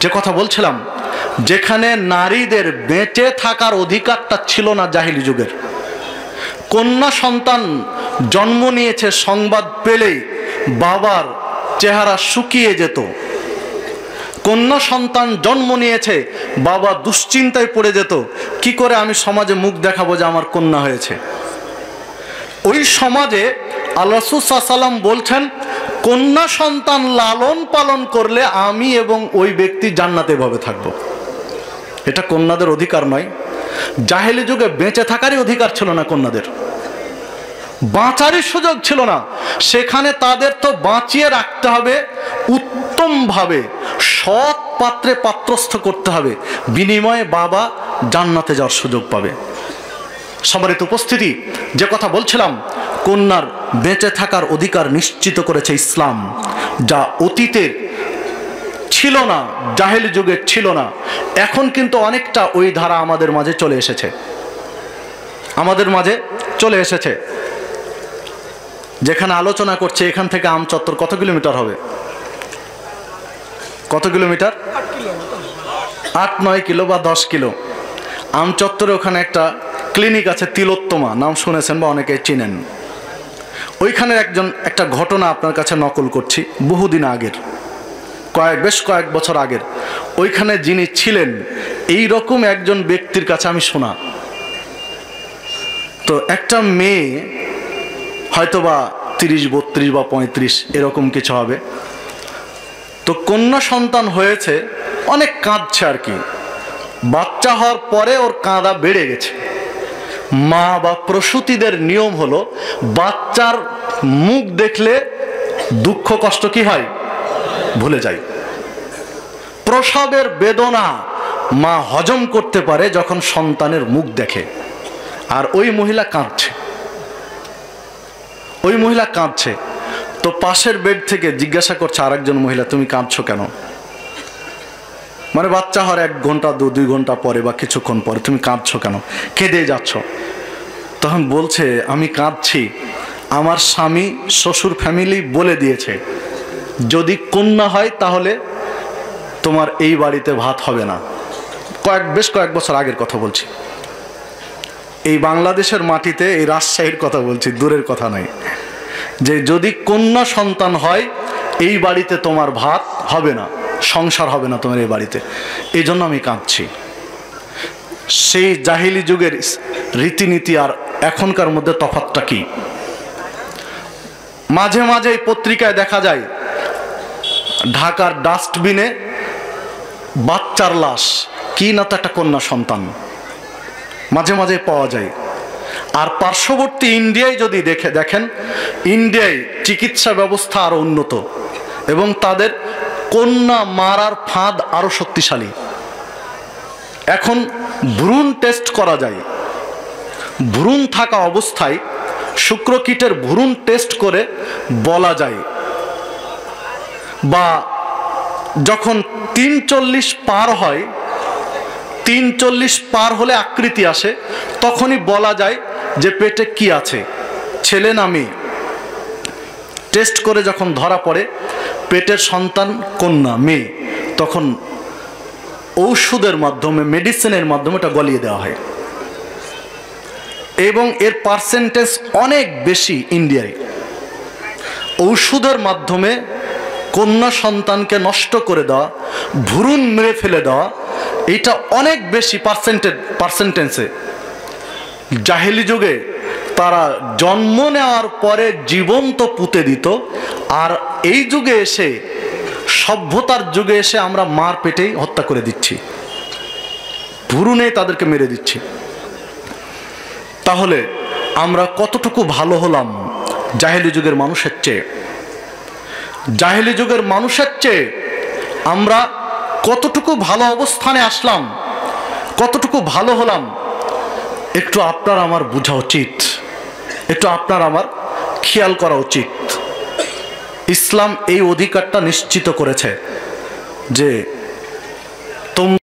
[SPEAKER 1] যে কথা বলছিলাম, যেখানে নারীদের বেঁচে থাকার অধিকারটা ছিল না জাহেলি যুগের, কন্যা সন্তান জন্ম নিয়েছে সংবাদ পেলেই বাবার চেহারা শুকিয়ে যেত। কন্যা সন্তান জন্ম নিয়েছে, বাবা দুশ্চিন্তায় পড়ে যেত, কি করে আমি সমাজে মুখ দেখাবো যে আমার কন্যা হয়েছে। ওই সমাজে আল্লাহ রাসূল সাল্লাল্লাহু আলাইহি ওয়াসাল্লাম বলছেন, কন্যা সন্তান লালন পালন করলে আমি এবং ওই ব্যক্তি জান্নাতে ভাবে থাকব। এটা কন্যাদের অধিকার নয়। জাহেলি যুগে বেঁচে থাকারই অধিকার ছিল না কন্যাদের, বাঁচারই সুযোগ ছিল না। সেখানে তাদের তো বাঁচিয়ে রাখতে হবে, উত্তমভাবে সৎ পাত্রে পাত্রস্থ করতে হবে, বিনিময়ে বাবা জান্নাতে যাওয়ার সুযোগ পাবে। সম্মানিত উপস্থিতি, যে কথা বলছিলাম, কন্যার বেঁচে থাকার অধিকার নিশ্চিত করেছে ইসলাম, যা অতীতের ছিল না, জাহেলি যুগের ছিল না। এখন কিন্তু অনেকটা ওই ধারা আমাদের মাঝে চলে এসেছে, আমাদের মাঝে চলে এসেছে। যেখানে আলোচনা করছে, এখান থেকে আম চত্বর কত কিলোমিটার হবে? কত কিলোমিটার? 8-9 কিলো বা 10 কিলো। আম চত্বরে ওখানে একটা ক্লিনিক আছে, তিলোত্তমা, নাম শুনেছেন বা অনেকে চিনেন। ওইখানের একটা ঘটনা আপনার কাছে নকল করছি, বহুদিন আগের, বেশ কয়েক বছর আগের। ওইখানে যিনি ছিলেন, এই রকম একজন ব্যক্তির কাছে আমি শোনা। তো একটা মেয়ে হয়তোবা 30, 32 বা 35 এরকম কিছু হবে। তো কন্যা সন্তান হয়েছে, অনেক কাঁদছে আর কি। বাচ্চা হওয়ার পরে ওর কাঁদা বেড়ে গেছে। মা বা প্রসূতিদের নিয়ম হলো, বাচ্চার মুখ দেখলে দুঃখ কষ্ট কি হয়? ভুলে যায়। প্রসবের বেদনা মা হজম করতে পারে যখন সন্তানের মুখ দেখে। আর ওই মহিলা কাঁদছে, ওই মহিলা কাঁদছে। তো পাশের বেড থেকে জিজ্ঞাসা করছে আরেকজন মহিলা, তুমি কাঁদছো কেন? মানে বাচ্চা হওয়ার 1 ঘন্টা 2 ঘন্টা পরে বা কিছুক্ষণ পরে তুমি কাঁদছো কেন, কেঁদে যাচ্ছ? তখন বলছে, আমি কাঁদছি, আমার স্বামী শ্বশুর ফ্যামিলি বলে দিয়েছে যদি কন্যা হয় তাহলে তোমার এই বাড়িতে ভাত হবে না। বেশ কয়েক বছর আগের কথা বলছি। এই বাংলাদেশের মাটিতে, এই রাজশাহীর কথা বলছি, দূরের কথা নাই, যে যদি কন্যা সন্তান হয় এই বাড়িতে তোমার ভাত হবে না, সংসার হবে না তোমার এই বাড়িতে। এই জন্য আমি কাঁদছি। সেই জাহিলি যুগের রীতিনীতি আর এখনকার মধ্যে তফাৎটা কি? মাঝে মাঝে পত্রিকায় দেখা যায় ঢাকার ডাস্টবিনে বাচ্চার লাশ, কি না তো একটা কন্যা সন্তান মাঝে মাঝে পাওয়া যায়। আর পার্শ্ববর্তী ইন্ডিয়ায় যদি দেখেন, ইন্ডিয়ায় চিকিৎসা ব্যবস্থা আরো উন্নত এবং তাদের কন্যা মারার ফাঁদ আরো শক্তিশালী। এখন ভ্রূণ টেস্ট করা যায়, ভ্রূণ থাকা অবস্থায় শুক্রকীটের ভ্রূণ টেস্ট করে বলা যায়, বা যখন 43 পার হয়, 43 পার হলে আকৃতি আসে, তখনই বলা যায় যে পেটে কি আছে, ছেলে না মেয়ে। টেস্ট করে যখন ধরা পড়ে পেটের সন্তান কন্যা মেয়ে, তখন ঔষধের মাধ্যমে, মেডিসিনের মাধ্যমে এটা গলিয়ে দেওয়া হয়, এবং এর পার্সেন্টেজ অনেক বেশি ইন্ডিয়ায়। ঔষধের মাধ্যমে কন্যা সন্তানকে নষ্ট করে দেওয়া, ভ্রূণ মেরে ফেলে দেওয়া, এটা অনেক বেশি পার্সেন্টেজে। জাহেলি যুগে তারা জন্ম নেওয়ার পরে জীবন্ত পুঁতে দিত, আর এই যুগে এসে, সভ্যতার যুগে এসে আমরা মার পেটেই হত্যা করে দিচ্ছি, ভ্রূণে তাদেরকে মেরে দিচ্ছি। তাহলে আমরা কতটুকু ভালো হলাম জাহেলি যুগের মানুষের চেয়ে? জাহেলি যুগের মানুষের চেয়ে আমরা কতটুকু ভালো অবস্থানে আসলাম, কতটুকু ভালো হলাম? একটু আপনার আমার বোঝা উচিত, একটু আপনার আমার খেয়াল করা উচিত। ইসলাম এই অধিকারটা নিশ্চিত করেছে যে